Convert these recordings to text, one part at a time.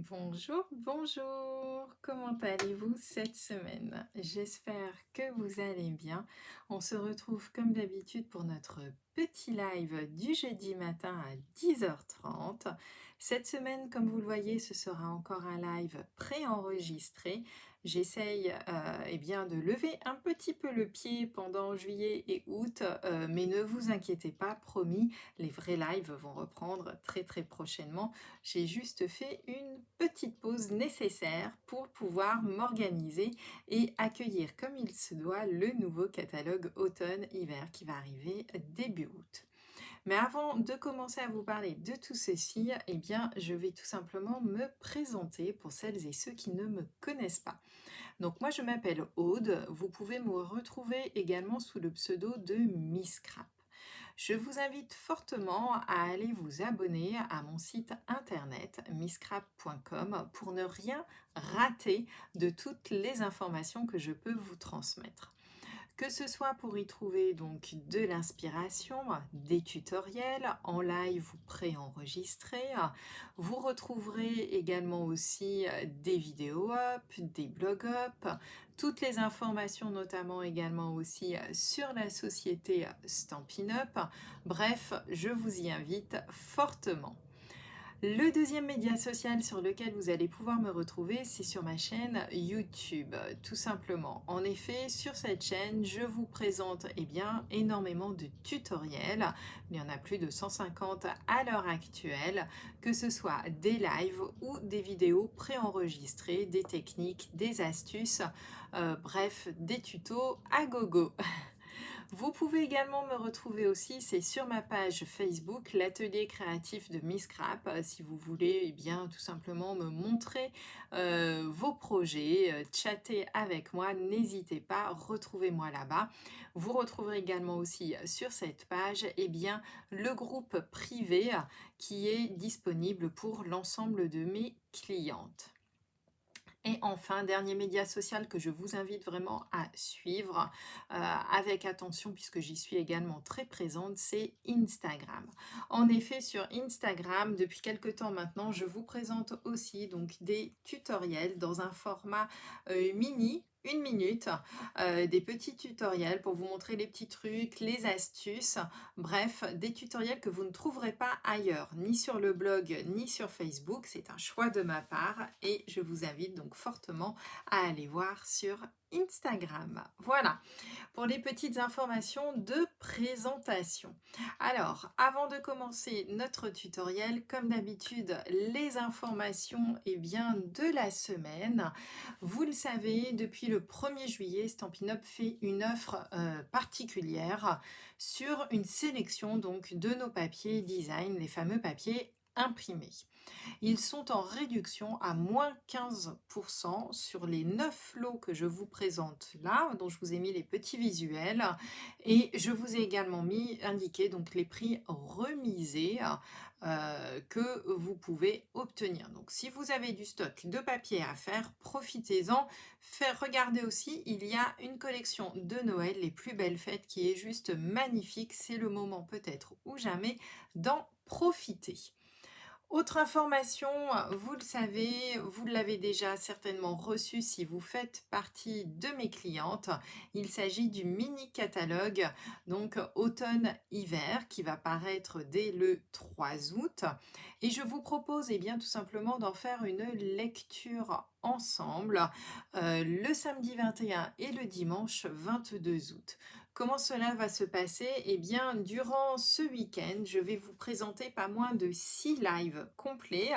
Bonjour, bonjour. Comment allez-vous cette semaine? J'espère que vous allez bien. On se retrouve comme d'habitude pour notre petit live du jeudi matin à 10h30. Cette semaine, comme vous le voyez, ce sera encore un live préenregistré. J'essaye eh bien, de lever un petit peu le pied pendant juillet et août, mais ne vous inquiétez pas, promis, les vrais lives vont reprendre très très prochainement. J'ai juste fait une petite pause nécessaire pour pouvoir m'organiser et accueillir comme il se doit le nouveau catalogue automne-hiver qui va arriver début août. Mais avant de commencer à vous parler de tout ceci, eh bien, je vais tout simplement me présenter pour celles et ceux qui ne me connaissent pas. Donc moi, je m'appelle Aude. Vous pouvez me retrouver également sous le pseudo de Miss Scrap. Je vous invite fortement à aller vous abonner à mon site internet misscrap.com pour ne rien rater de toutes les informations que je peux vous transmettre. Que ce soit pour y trouver donc de l'inspiration, des tutoriels en live ou préenregistrés, vous retrouverez également aussi des vidéos up, des blogs up, toutes les informations notamment également aussi sur la société Stampin' Up. Bref, je vous y invite fortement. Le deuxième média social sur lequel vous allez pouvoir me retrouver, c'est sur ma chaîne YouTube, tout simplement. En effet, sur cette chaîne, je vous présente énormément de tutoriels. Il y en a plus de 150 à l'heure actuelle, que ce soit des lives ou des vidéos préenregistrées, des techniques, des astuces, bref, des tutos à gogo. Vous pouvez également me retrouver aussi, c'est sur ma page Facebook, l'atelier créatif de Miss Scrap, si vous voulez tout simplement me montrer vos projets, chatter avec moi, n'hésitez pas, retrouvez-moi là-bas. Vous retrouverez également aussi sur cette page le groupe privé qui est disponible pour l'ensemble de mes clientes. Et enfin, dernier média social que je vous invite vraiment à suivre avec attention puisque j'y suis également très présente, c'est Instagram. En effet, sur Instagram, depuis quelque temps maintenant, je vous présente aussi donc des tutoriels dans un format mini. 1 minute, des petits tutoriels pour vous montrer les petits trucs, les astuces, bref, des tutoriels que vous ne trouverez pas ailleurs, ni sur le blog, ni sur Facebook. C'est un choix de ma part et je vous invite donc fortement à aller voir sur Instagram. Voilà, pour les petites informations de présentation. Alors, avant de commencer notre tutoriel, comme d'habitude, les informations de la semaine. Vous le savez, depuis le 1er juillet, Stampin' Up fait une offre particulière sur une sélection donc de nos papiers design, les fameux papiers imprimés. Ils sont en réduction à moins 15% sur les 9 lots que je vous présente là, dont je vous ai mis les petits visuels. Et je vous ai également indiqué donc les prix remisés que vous pouvez obtenir. Donc si vous avez du stock de papier à faire, profitez-en. Regardez aussi, il y a une collection de Noël, les plus belles fêtes, qui est juste magnifique. C'est le moment peut-être ou jamais d'en profiter. Autre information, vous le savez, vous l'avez déjà certainement reçu si vous faites partie de mes clientes. Il s'agit du mini catalogue, donc automne-hiver, qui va paraître dès le 3 août. Et je vous propose tout simplement d'en faire une lecture ensemble le samedi 21 et le dimanche 22 août. Comment cela va se passer? Durant ce week-end, je vais vous présenter pas moins de 6 lives complets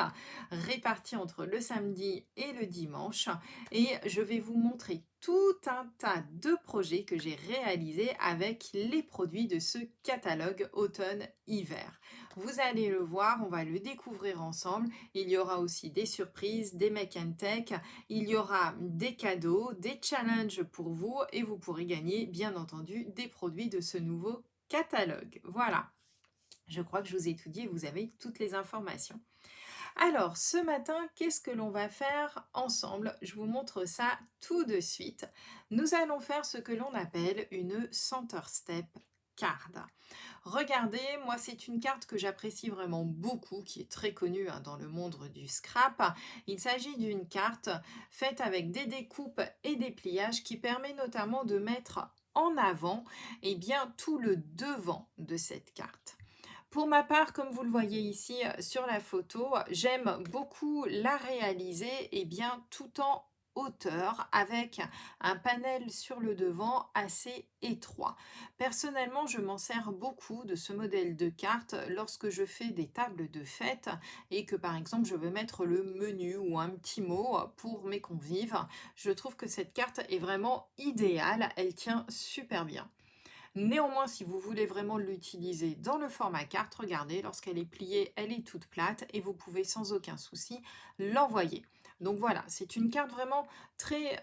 répartis entre le samedi et le dimanche et je vais vous montrer tout un tas de projets que j'ai réalisés avec les produits de ce catalogue automne-hiver. Vous allez le voir, on va le découvrir ensemble. Il y aura aussi des surprises, des make and take, il y aura des cadeaux, des challenges pour vous et vous pourrez gagner bien entendu des produits de ce nouveau catalogue. Voilà, je crois que je vous ai tout dit et vous avez toutes les informations. Alors, ce matin, qu'est-ce que l'on va faire ensemble? Je vous montre ça tout de suite. Nous allons faire ce que l'on appelle une center step card. Regardez, moi c'est une carte que j'apprécie vraiment beaucoup, qui est très connue dans le monde du scrap. Il s'agit d'une carte faite avec des découpes et des pliages qui permet notamment de mettre en avant tout le devant de cette carte. Pour ma part, comme vous le voyez ici sur la photo, j'aime beaucoup la réaliser tout en hauteur avec un panel sur le devant assez étroit. Personnellement, je m'en sers beaucoup de ce modèle de carte lorsque je fais des tables de fête et que par exemple je veux mettre le menu ou un petit mot pour mes convives. Je trouve que cette carte est vraiment idéale, elle tient super bien. Néanmoins, si vous voulez vraiment l'utiliser dans le format carte, regardez, lorsqu'elle est pliée, elle est toute plate et vous pouvez sans aucun souci l'envoyer. Donc voilà, c'est une carte vraiment très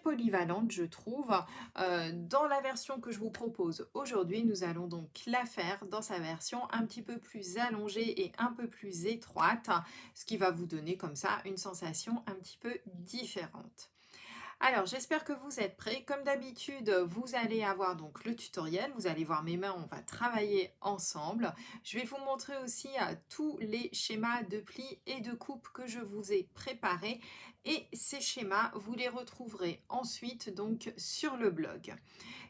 polyvalente, je trouve. Dans la version que je vous propose aujourd'hui, nous allons donc la faire dans sa version un petit peu plus allongée et un peu plus étroite, ce qui va vous donner comme ça une sensation un petit peu différente. Alors, j'espère que vous êtes prêts. Comme d'habitude, vous allez avoir donc le tutoriel. Vous allez voir mes mains, on va travailler ensemble. Je vais vous montrer aussi tous les schémas de plis et de coupe que je vous ai préparés. Et ces schémas, vous les retrouverez ensuite donc sur le blog.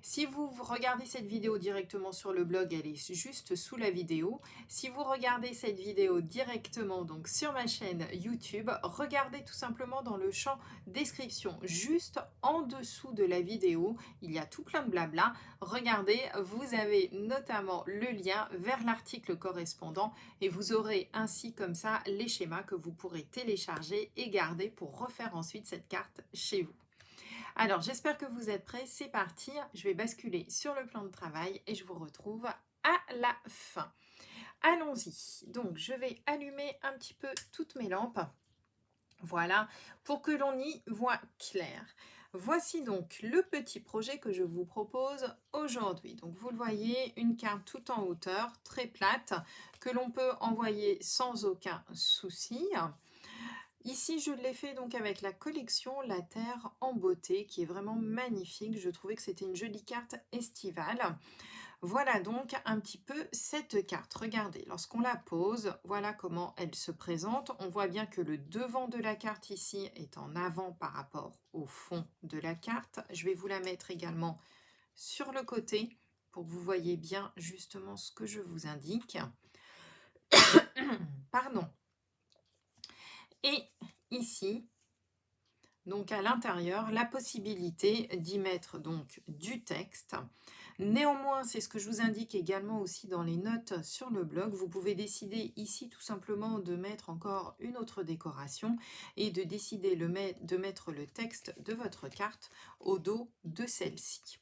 Si vous regardez cette vidéo directement sur le blog, elle est juste sous la vidéo. Si vous regardez cette vidéo directement donc sur ma chaîne YouTube, regardez tout simplement dans le champ description, juste en dessous de la vidéo, il y a tout plein de blabla. Regardez, vous avez notamment le lien vers l'article correspondant et vous aurez ainsi comme ça les schémas que vous pourrez télécharger et garder pour refaire ensuite cette carte chez vous. Alors, j'espère que vous êtes prêts. C'est parti. Je vais basculer sur le plan de travail et je vous retrouve à la fin. Allons-y. Donc, je vais allumer un petit peu toutes mes lampes. Voilà, pour que l'on y voit clair. Voici donc le petit projet que je vous propose aujourd'hui. Donc, vous le voyez, une carte tout en hauteur, très plate, que l'on peut envoyer sans aucun souci. Ici, je l'ai fait donc avec la collection La Terre en beauté, qui est vraiment magnifique. Je trouvais que c'était une jolie carte estivale. Voilà donc un petit peu cette carte. Regardez, lorsqu'on la pose, voilà comment elle se présente. On voit bien que le devant de la carte ici est en avant par rapport au fond de la carte. Je vais vous la mettre également sur le côté pour que vous voyez bien justement ce que je vous indique. Pardon. Et ici, donc à l'intérieur, la possibilité d'y mettre donc du texte. Néanmoins, c'est ce que je vous indique également aussi dans les notes sur le blog. Vous pouvez décider ici tout simplement de mettre encore une autre décoration et de décider de mettre le texte de votre carte au dos de celle-ci.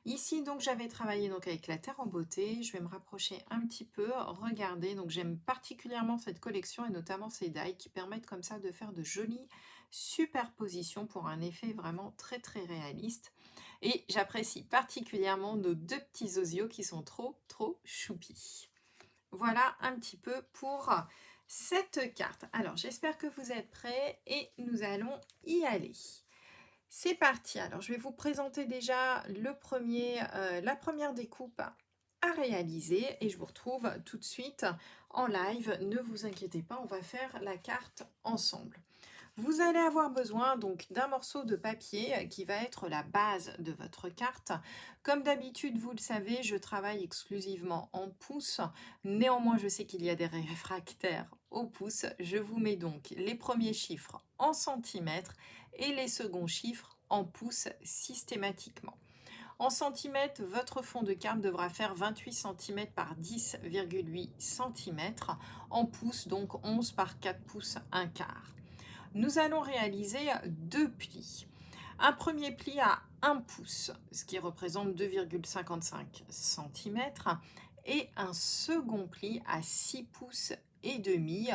Ici, donc, j'avais travaillé donc avec la Terre en beauté. Je vais me rapprocher un petit peu. Regardez, donc j'aime particulièrement cette collection et notamment ces die qui permettent comme ça de faire de jolies superpositions pour un effet vraiment très très réaliste. Et j'apprécie particulièrement nos deux petits osios qui sont trop choupis. Voilà un petit peu pour cette carte. Alors, j'espère que vous êtes prêts et nous allons y aller. C'est parti. Alors, je vais vous présenter déjà la première découpe à réaliser et je vous retrouve tout de suite en live. Ne vous inquiétez pas, on va faire la carte ensemble. Vous allez avoir besoin donc d'un morceau de papier qui va être la base de votre carte. Comme d'habitude, vous le savez, je travaille exclusivement en pouces. Néanmoins, je sais qu'il y a des réfractaires au pouce. Je vous mets donc les premiers chiffres en centimètres et les seconds chiffres en pouces systématiquement. En centimètres, votre fond de carte devra faire 28 cm par 10,8 cm. En pouces, donc 11 par 4 pouces, un quart. Nous allons réaliser deux plis. Un premier pli à 1 pouce, ce qui représente 2,55 cm, et un second pli à 6 pouces et demi,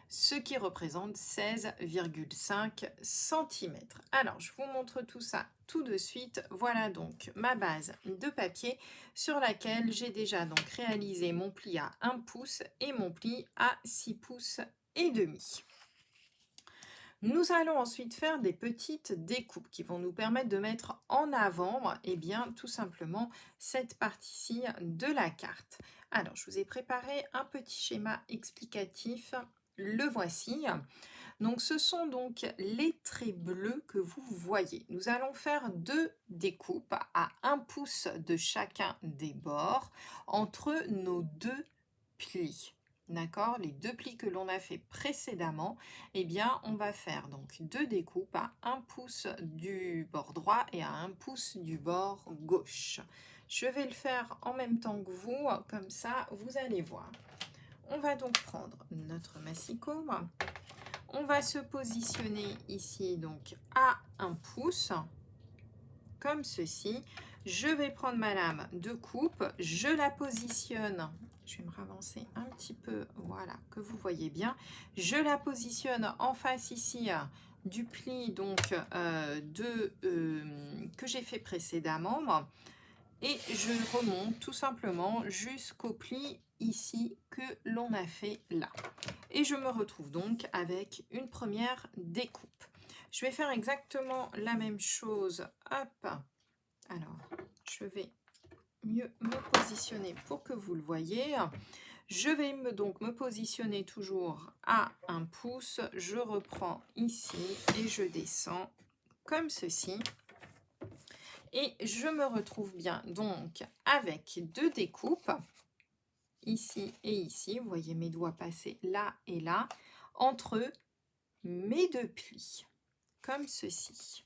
ce qui représente 16,5 cm. Alors, je vous montre tout ça tout de suite. Voilà donc ma base de papier sur laquelle j'ai déjà donc réalisé mon pli à 1 pouce et mon pli à 6 pouces et demi. Nous allons ensuite faire des petites découpes qui vont nous permettre de mettre en avant, eh bien, tout simplement, cette partie-ci de la carte. Alors, je vous ai préparé un petit schéma explicatif. Le voici. Donc, ce sont donc les traits bleus que vous voyez. Nous allons faire deux découpes à 1 pouce de chacun des bords entre nos deux plis. D'accord? Les deux plis que l'on a fait précédemment, eh bien, on va faire donc deux découpes à 1 pouce du bord droit et à 1 pouce du bord gauche. Je vais le faire en même temps que vous, comme ça, vous allez voir. On va donc prendre notre massicot. On va se positionner ici donc à 1 pouce, comme ceci. Je vais prendre ma lame de coupe, je la positionne, je vais me ravancer un petit peu, voilà, que vous voyez bien. Je la positionne en face ici du pli donc que j'ai fait précédemment. Et je remonte tout simplement jusqu'au pli ici que l'on a fait là. Et je me retrouve donc avec une première découpe. Je vais faire exactement la même chose. Hop. Alors, je vais mieux me positionner pour que vous le voyez. Je vais donc me positionner toujours à 1 pouce. Je reprends ici et je descends comme ceci. Et je me retrouve bien donc avec deux découpes, ici et ici. Vous voyez mes doigts passer là et là, entre mes deux plis, comme ceci.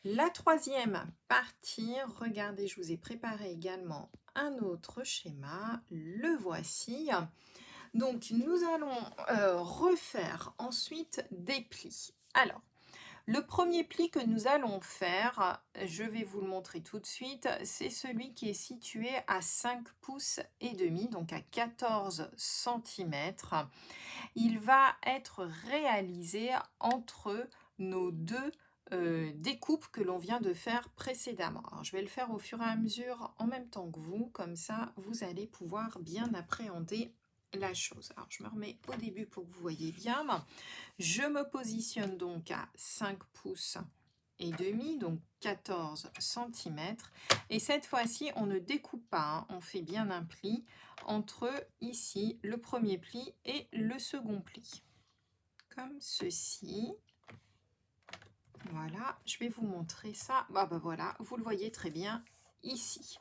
La troisième partie, regardez, je vous ai préparé également un autre schéma. Le voici. Donc, nous allons refaire ensuite des plis. Alors, le premier pli que nous allons faire, je vais vous le montrer tout de suite, c'est celui qui est situé à 5 pouces et demi, donc à 14 cm. Il va être réalisé entre nos deux découpes que l'on vient de faire précédemment. Alors, je vais le faire au fur et à mesure en même temps que vous, comme ça vous allez pouvoir bien appréhender la chose. Alors, je me remets au début pour que vous voyez bien. Je me positionne donc à 5 pouces et demi, donc 14 cm. Et cette fois-ci, on ne découpe pas, hein, on fait bien un pli entre ici, le premier pli et le second pli. Comme ceci. Voilà, je vais vous montrer ça. Bah, voilà, vous le voyez très bien ici.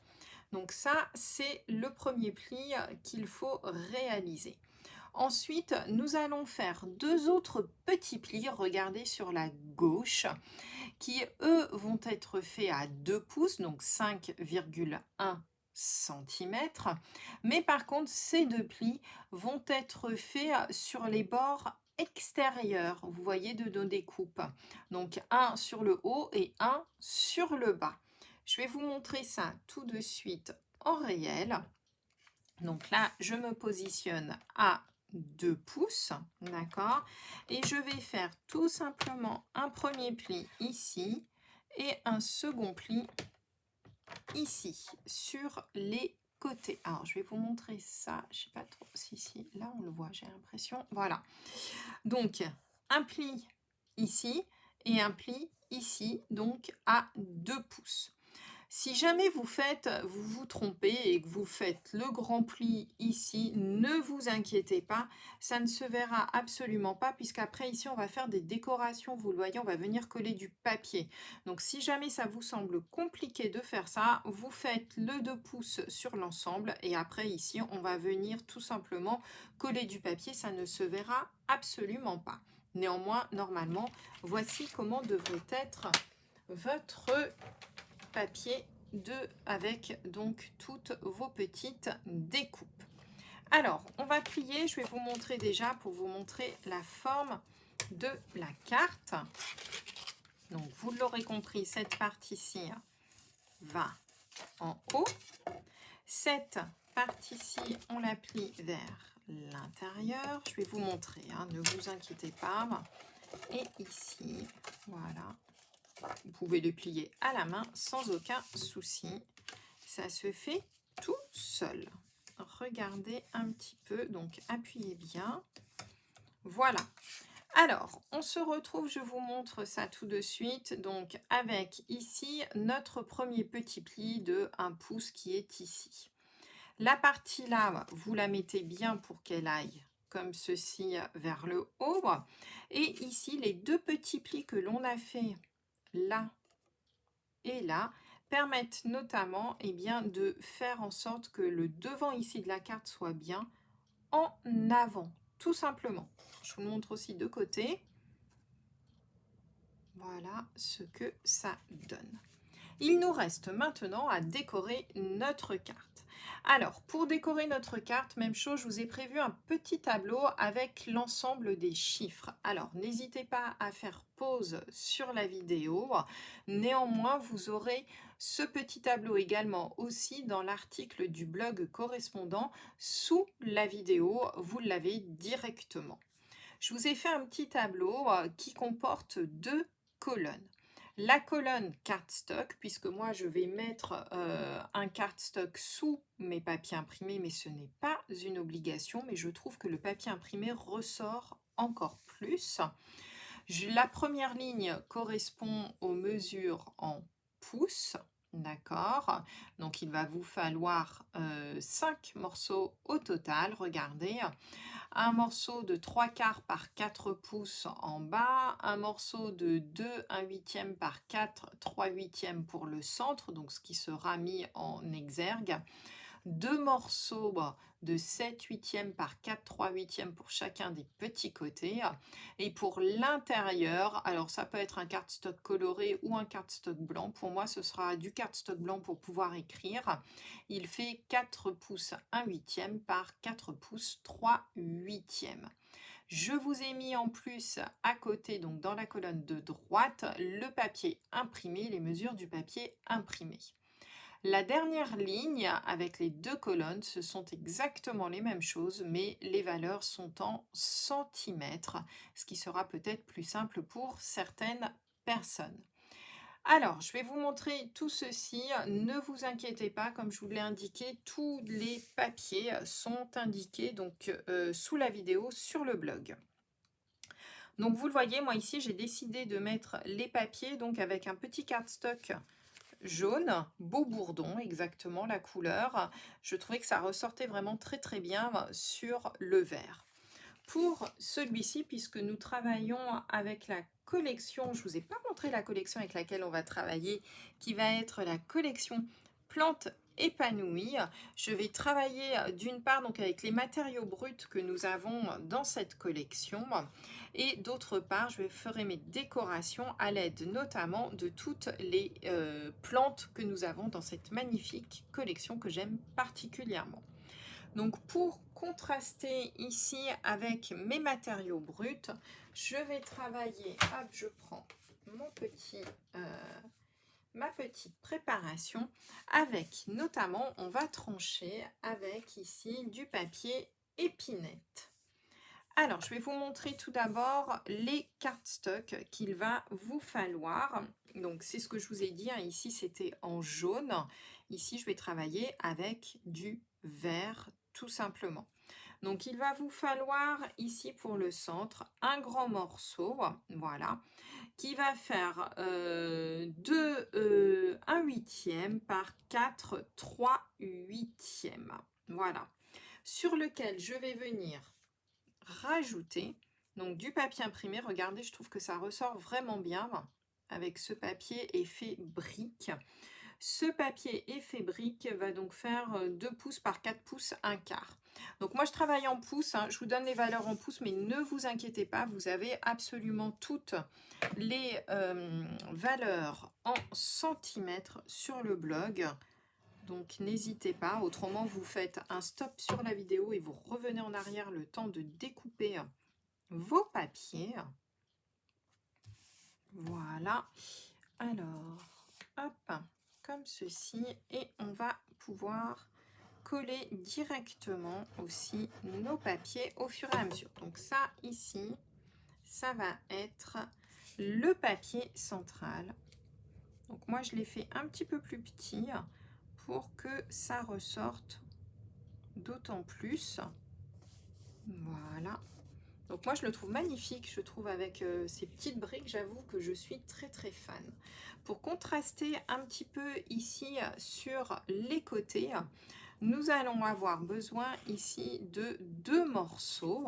Donc ça, c'est le premier pli qu'il faut réaliser. Ensuite, nous allons faire deux autres petits plis, regardez sur la gauche, qui eux vont être faits à 2 pouces, donc 5,1 cm. Mais par contre, ces deux plis vont être faits sur les bords extérieurs, vous voyez, de nos découpes. Donc un sur le haut et un sur le bas. Je vais vous montrer ça tout de suite en réel. Donc là, je me positionne à 2 pouces, d'accord? Et je vais faire tout simplement un premier pli ici et un second pli ici, sur les côtés. Alors, je vais vous montrer ça. Je ne sais pas trop si là, on le voit, j'ai l'impression. Voilà. Donc, un pli ici et un pli ici, donc à 2 pouces. Si jamais vous vous trompez et que vous faites le grand pli ici, ne vous inquiétez pas, ça ne se verra absolument pas puisqu'après ici on va faire des décorations, vous le voyez, on va venir coller du papier. Donc si jamais ça vous semble compliqué de faire ça, vous faites le 2 pouces sur l'ensemble et après ici on va venir tout simplement coller du papier, ça ne se verra absolument pas. Néanmoins, normalement, voici comment devrait être votre papier avec donc toutes vos petites découpes. Alors, on va plier. Je vais vous montrer déjà pour vous montrer la forme de la carte. Donc, vous l'aurez compris, cette partie-ci va en haut. Cette partie-ci, on la plie vers l'intérieur. Je vais vous montrer, hein, ne vous inquiétez pas. Et ici, voilà. Vous pouvez les plier à la main sans aucun souci. Ça se fait tout seul. Regardez un petit peu, donc appuyez bien. Voilà. Alors, on se retrouve, je vous montre ça tout de suite, donc avec ici notre premier petit pli de 1 pouce qui est ici. La partie là, vous la mettez bien pour qu'elle aille comme ceci vers le haut. Et ici, les deux petits plis que l'on a fait là et là permettent notamment bien, de faire en sorte que le devant ici de la carte soit bien en avant, tout simplement. Je vous le montre aussi de côté. Voilà ce que ça donne. Il nous reste maintenant à décorer notre carte. Alors, pour décorer notre carte, même chose, je vous ai prévu un petit tableau avec l'ensemble des chiffres. Alors, n'hésitez pas à faire pause sur la vidéo. Néanmoins, vous aurez ce petit tableau également aussi dans l'article du blog correspondant sous la vidéo. Vous l'avez directement. Je vous ai fait un petit tableau qui comporte deux colonnes. La colonne cardstock, puisque moi je vais mettre un cardstock sous mes papiers imprimés, mais ce n'est pas une obligation, mais je trouve que le papier imprimé ressort encore plus. La première ligne correspond aux mesures en pouces, d'accord? Donc il va vous falloir 5 morceaux au total, regardez. Un morceau de 3/4 par 4 pouces en bas, un morceau de 2 1/8 par 4 3/8 pour le centre, donc ce qui sera mis en exergue, deux morceaux de 7/8 par 4 3/8 pour chacun des petits côtés, et pour l'intérieur, alors ça peut être un cardstock coloré ou un cardstock blanc, pour moi ce sera du cardstock blanc pour pouvoir écrire. Il fait 4 pouces 1/8 par 4 pouces 3/8. Je vous ai mis en plus à côté, donc dans la colonne de droite, le papier imprimé, les mesures du papier imprimé. La dernière ligne avec les deux colonnes, ce sont exactement les mêmes choses, mais les valeurs sont en centimètres, ce qui sera peut-être plus simple pour certaines personnes. Alors, je vais vous montrer tout ceci. Ne vous inquiétez pas, comme je vous l'ai indiqué, tous les papiers sont indiqués donc sous la vidéo sur le blog. Donc vous le voyez, moi ici j'ai décidé de mettre les papiers donc avec un petit cardstock jaune, beau bourdon, exactement la couleur. Je trouvais que ça ressortait vraiment très très bien sur le vert. Pour celui-ci, puisque nous travaillons avec la collection, je ne vous ai pas montré la collection avec laquelle on va travailler, qui va être la collection Plantes épanouies. Je vais travailler d'une part donc avec les matériaux bruts que nous avons dans cette collection, et d'autre part je ferai mes décorations à l'aide notamment de toutes les plantes que nous avons dans cette magnifique collection que j'aime particulièrement. Donc pour contraster ici avec mes matériaux bruts, je vais travailler, hop, je prends ma petite préparation avec notamment, on va trancher avec ici du papier épinette. Alors, je vais vous montrer tout d'abord les cardstock qu'il va vous falloir. Donc, c'est ce que je vous ai dit, hein, ici c'était en jaune. Ici, je vais travailler avec du vert tout simplement. Donc, il va vous falloir ici pour le centre un grand morceau, voilà, qui va faire 1/8 par 4 3/8. Voilà, sur lequel je vais venir rajouter donc du papier imprimé. Regardez, je trouve que ça ressort vraiment bien avec ce papier effet brique. Ce papier effet brique va donc faire 2 pouces par 4 pouces 1/4. Donc moi je travaille en pouces, hein, je vous donne les valeurs en pouces, mais ne vous inquiétez pas, vous avez absolument toutes les valeurs en centimètres sur le blog. Donc n'hésitez pas, autrement vous faites un stop sur la vidéo et vous revenez en arrière le temps de découper vos papiers. Voilà, alors hop, comme ceci, et on va pouvoir coller directement aussi nos papiers au fur et à mesure. Donc ça ici, ça va être le papier central. Donc moi je l'ai fait un petit peu plus petit pour que ça ressorte d'autant plus. Voilà, Donc moi je le trouve magnifique, je trouve avec ces petites briques, j'avoue que je suis très très fan. Pour contraster un petit peu ici sur les côtés, nous allons avoir besoin ici de 2 morceaux,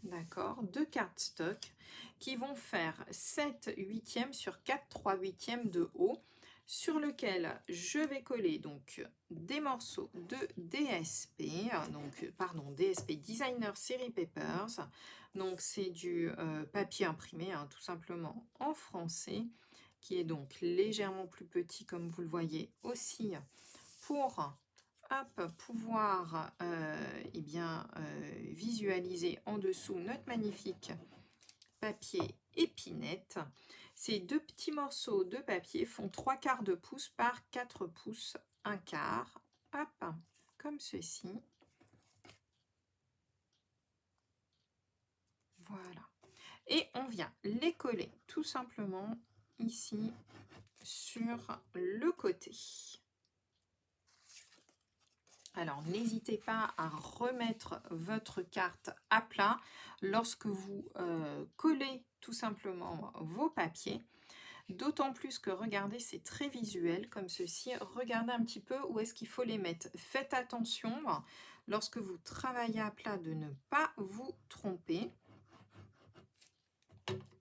d'accord, 2 cardstock qui vont faire 7/8 sur 4 3/8 de haut, sur lequel je vais coller donc des morceaux de DSP, donc pardon, DSP Designer Series Papers. Donc c'est du papier imprimé, hein, tout simplement en français, qui est donc légèrement plus petit comme vous le voyez aussi, pour pouvoir eh bien, visualiser en dessous notre magnifique papier épinette. Ces 2 petits morceaux de papier font 3/4 de pouce par 4 pouces, 1/4, hop, comme ceci. Voilà. Et on vient les coller tout simplement ici sur le côté. Alors, n'hésitez pas à remettre votre carte à plat lorsque vous collez tout simplement vos papiers. D'autant plus que, regardez, c'est très visuel comme ceci. Regardez un petit peu où est-ce qu'il faut les mettre. Faites attention, lorsque vous travaillez à plat, de ne pas vous tromper,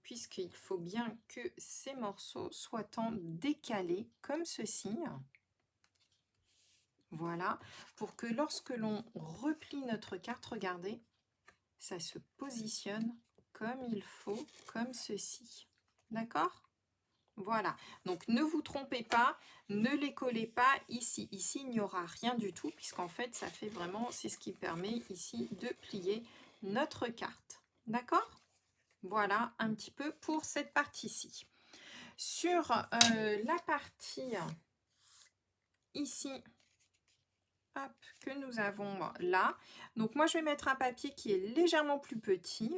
puisqu'il faut bien que ces morceaux soient en décalé comme ceci. Voilà, pour que lorsque l'on replie notre carte, regardez, ça se positionne comme il faut, comme ceci. D'accord? Voilà, donc ne vous trompez pas, ne les collez pas ici. Ici, il n'y aura rien du tout, puisqu'en fait, ça fait vraiment, c'est ce qui permet ici de plier notre carte. D'accord? Voilà un petit peu pour cette partie-ci. Sur la partie ici, hop, que nous avons là. Donc moi je vais mettre un papier qui est légèrement plus petit,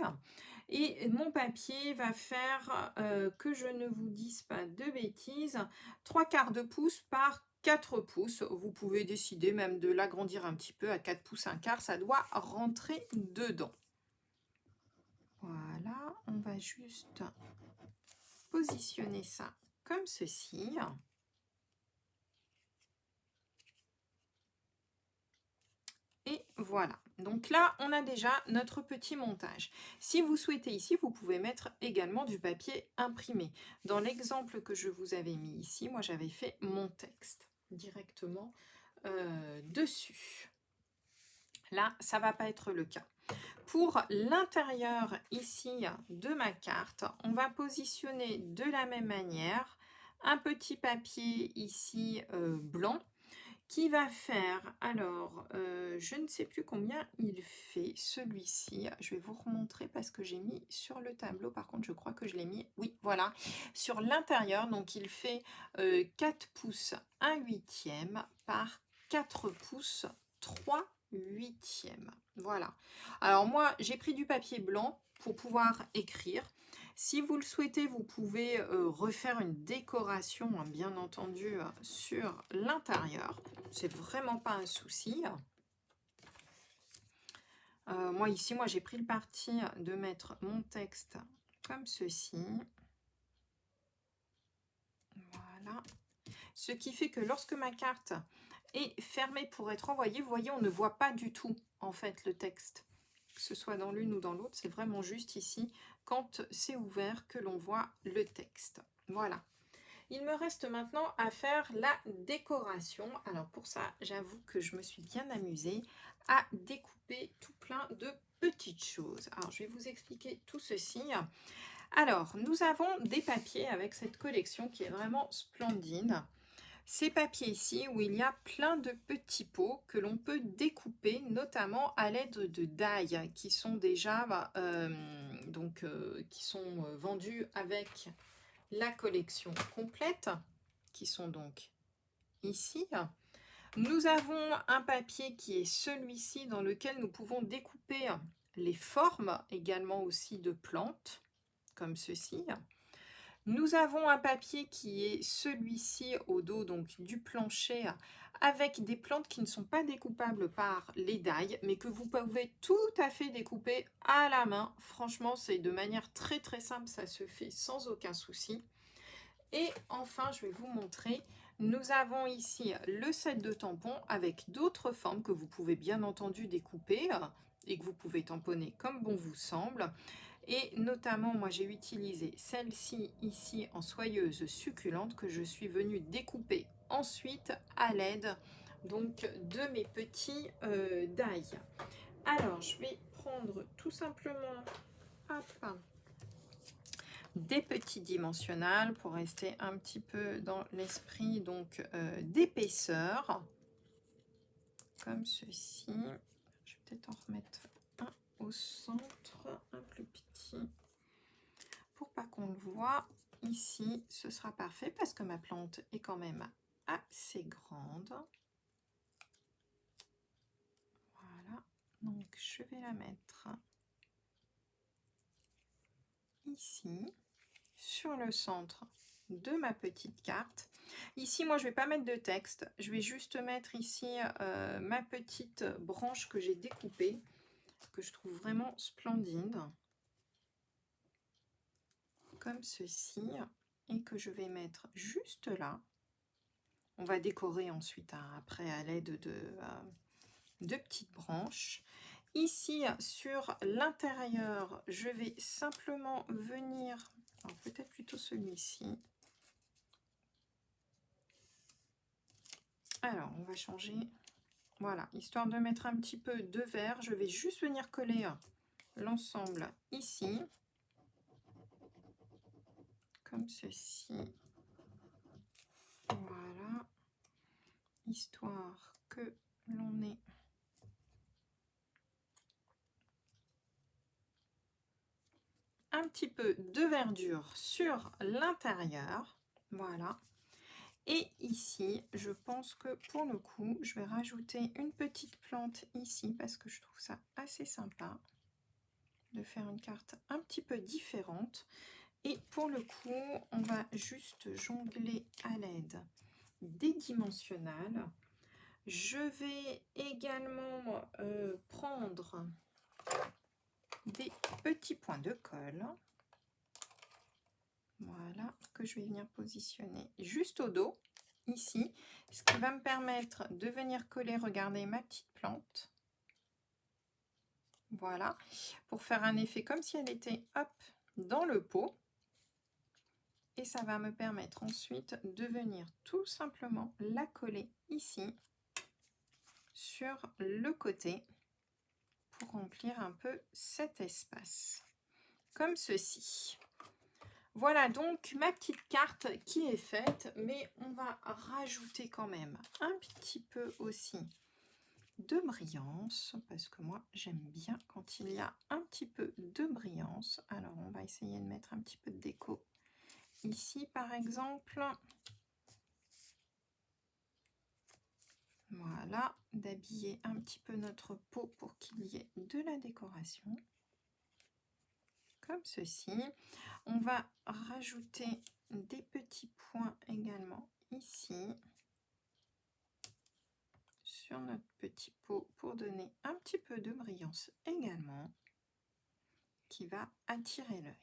et mon papier va faire, que je ne vous dise pas de bêtises, 3/4 de pouce par 4 pouces. Vous pouvez décider même de l'agrandir un petit peu à 4 pouces 1/4, ça doit rentrer dedans. Voilà, on va juste positionner ça comme ceci. Et voilà, donc là on a déjà notre petit montage. Si vous souhaitez ici, vous pouvez mettre également du papier imprimé. Dans l'exemple que je vous avais mis ici, moi j'avais fait mon texte directement dessus. Là, ça va pas être le cas. Pour l'intérieur ici de ma carte, on va positionner de la même manière un petit papier ici blanc, qui va faire, alors, je ne sais plus combien il fait celui-ci. Je vais vous remontrer parce que j'ai mis sur le tableau, par contre je crois que je l'ai mis, oui, voilà, sur l'intérieur. Donc il fait 4 pouces 1/8 par 4 pouces 3/8. Voilà. Alors moi, j'ai pris du papier blanc pour pouvoir écrire. Si vous le souhaitez, vous pouvez refaire une décoration, hein, bien entendu, sur l'intérieur. C'est vraiment pas un souci. Moi ici, j'ai pris le parti de mettre mon texte comme ceci. Voilà. Ce qui fait que lorsque ma carte est fermée pour être envoyée, vous voyez, on ne voit pas du tout en fait le texte. Que ce soit dans l'une ou dans l'autre, c'est vraiment juste ici, quand c'est ouvert, que l'on voit le texte. Voilà. Il me reste maintenant à faire la décoration. Alors pour ça, j'avoue que je me suis bien amusée à découper tout plein de petites choses. Alors je vais vous expliquer tout ceci. Alors nous avons des papiers avec cette collection qui est vraiment splendide. Ces papiers ici où il y a plein de petits pots que l'on peut découper, notamment à l'aide de die qui sont déjà qui sont vendus avec la collection complète, qui sont donc ici. Nous avons un papier qui est celui-ci, dans lequel nous pouvons découper les formes également aussi de plantes, comme ceci. Nous avons un papier qui est celui-ci au dos donc du plancher avec des plantes qui ne sont pas découpables par les die, mais que vous pouvez tout à fait découper à la main. Franchement, c'est de manière très très simple, ça se fait sans aucun souci. Et enfin, je vais vous montrer, nous avons ici le set de tampons avec d'autres formes que vous pouvez bien entendu découper et que vous pouvez tamponner comme bon vous semble. Et notamment, moi j'ai utilisé celle-ci ici en soyeuse succulente que je suis venue découper ensuite à l'aide donc de mes petits die. Alors, je vais prendre tout simplement hop, des petits dimensionnels pour rester un petit peu dans l'esprit donc d'épaisseur, comme ceci. Je vais peut-être en remettre un au centre, un plus petit, pour pas qu'on le voit. Ici, ce sera parfait parce que ma plante est quand même assez grande. Voilà, donc je vais la mettre ici, sur le centre de ma petite carte. Ici, moi, je vais pas mettre de texte. Je vais juste mettre ici ma petite branche que j'ai découpée, que je trouve vraiment splendide, comme ceci, et que je vais mettre juste là. On va décorer ensuite, hein, après, à l'aide de petites branches. Ici, sur l'intérieur, je vais simplement venir, peut-être plutôt celui-ci. Alors, on va changer. Voilà, histoire de mettre un petit peu de vert, je vais juste venir coller l'ensemble ici, comme ceci. Voilà, histoire que l'on ait un petit peu de verdure sur l'intérieur. Voilà. Et ici, je pense que pour le coup, je vais rajouter une petite plante ici parce que je trouve ça assez sympa de faire une carte un petit peu différente. Et pour le coup, on va juste jongler à l'aide des dimensionnels. Je vais également prendre des petits points de colle. Voilà, que je vais venir positionner juste au dos, ici. Ce qui va me permettre de venir coller, regardez, ma petite plante. Voilà, pour faire un effet comme si elle était, hop, dans le pot. Et ça va me permettre ensuite de venir tout simplement la coller ici, sur le côté, pour remplir un peu cet espace, comme ceci. Voilà donc ma petite carte qui est faite, mais on va rajouter quand même un petit peu aussi de brillance, parce que moi j'aime bien quand il y a un petit peu de brillance. Alors on va essayer de mettre un petit peu de déco ici par exemple. Voilà, d'habiller un petit peu notre pot pour qu'il y ait de la décoration. Comme ceci. On va rajouter des petits points également ici, sur notre petit pot, pour donner un petit peu de brillance également, qui va attirer l'œil.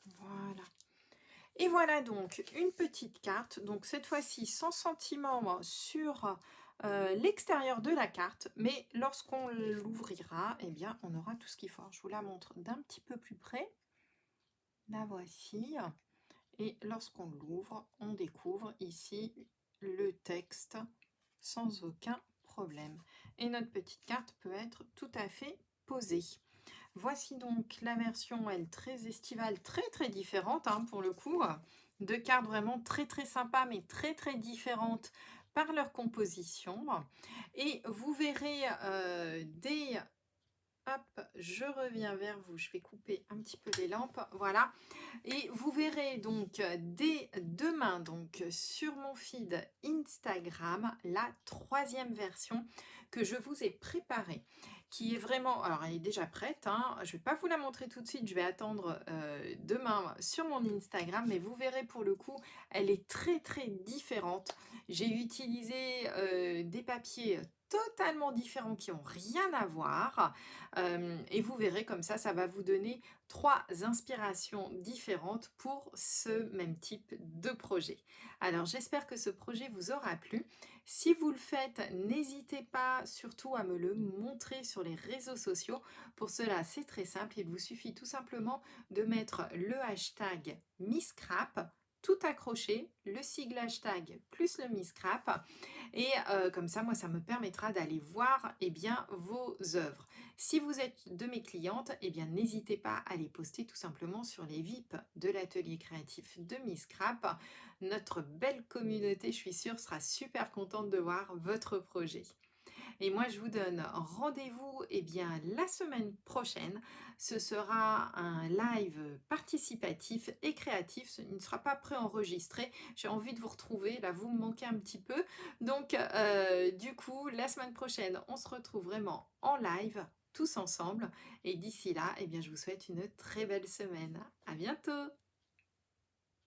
Voilà. Et voilà donc une petite carte, donc cette fois-ci sans sentiment sur l'extérieur de la carte, mais lorsqu'on l'ouvrira, eh bien on aura tout ce qu'il faut. Je vous la montre d'un petit peu plus près. La voici. Et lorsqu'on l'ouvre, on découvre ici le texte sans aucun problème. Et notre petite carte peut être tout à fait posée. Voici donc la version, elle, très estivale, très très différente hein, pour le coup. Deux cartes vraiment très très sympas, mais très très différentes par leur composition. Et vous verrez dès... Hop, je reviens vers vous, je vais couper un petit peu les lampes, voilà. Et vous verrez donc dès demain, donc sur mon feed Instagram, la troisième version que je vous ai préparée. qui est vraiment alors elle est déjà prête, hein, je vais pas vous la montrer tout de suite, je vais attendre, demain sur mon Instagram, mais vous verrez pour le coup, elle est très, très différente. J'ai utilisé, des papiers, totalement différents qui ont rien à voir, et vous verrez comme ça va vous donner 3 inspirations différentes pour ce même type de projet. Alors j'espère que ce projet vous aura plu. Si vous le faites, n'hésitez pas surtout à me le montrer sur les réseaux sociaux. Pour cela, c'est très simple, il vous suffit tout simplement de mettre le hashtag MissCrap, tout accroché, le sigle hashtag plus le MissCrap, et comme ça, moi, ça me permettra d'aller voir eh bien, vos œuvres. Si vous êtes de mes clientes, eh bien, n'hésitez pas à les poster tout simplement sur les VIP de l'atelier créatif de MissCrap. Notre belle communauté, je suis sûre, sera super contente de voir votre projet. Et moi, je vous donne rendez-vous eh bien, la semaine prochaine. Ce sera un live participatif et créatif. Ce ne sera pas préenregistré. J'ai envie de vous retrouver. Là, vous me manquez un petit peu. Donc, du coup, la semaine prochaine, on se retrouve vraiment en live, tous ensemble. Et d'ici là, eh bien, je vous souhaite une très belle semaine. À bientôt!